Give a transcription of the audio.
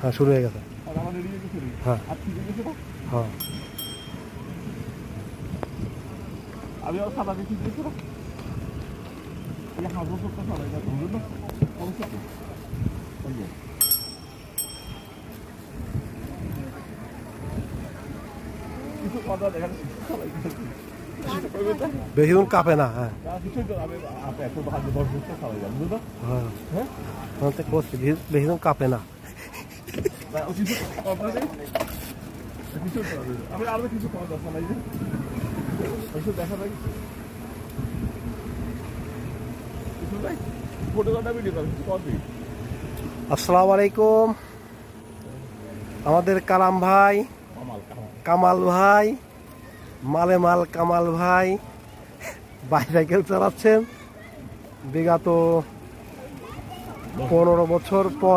হ্যাঁ শুরু হয়ে গেছে। হ্যাঁ হ্যাঁ আমি সাদা বেশি দিয়েছি না হাজার সত্তর সালাই না ধরুন না কিছু কথা দেখেন বেশি দিন কাঁপে না। হ্যাঁ হ্যাঁ বেশি দিন কাঁপে না। আমি আরো কিছু কথা দেখা নাই যে দেখা নাই আসসালামু আলাইকুম। আমাদের কালাম ভাই, কামাল ভাই, মালে মাল কামাল ভাই বাইসাইকেল চালাচ্ছেন বিগত 15 বছর পর।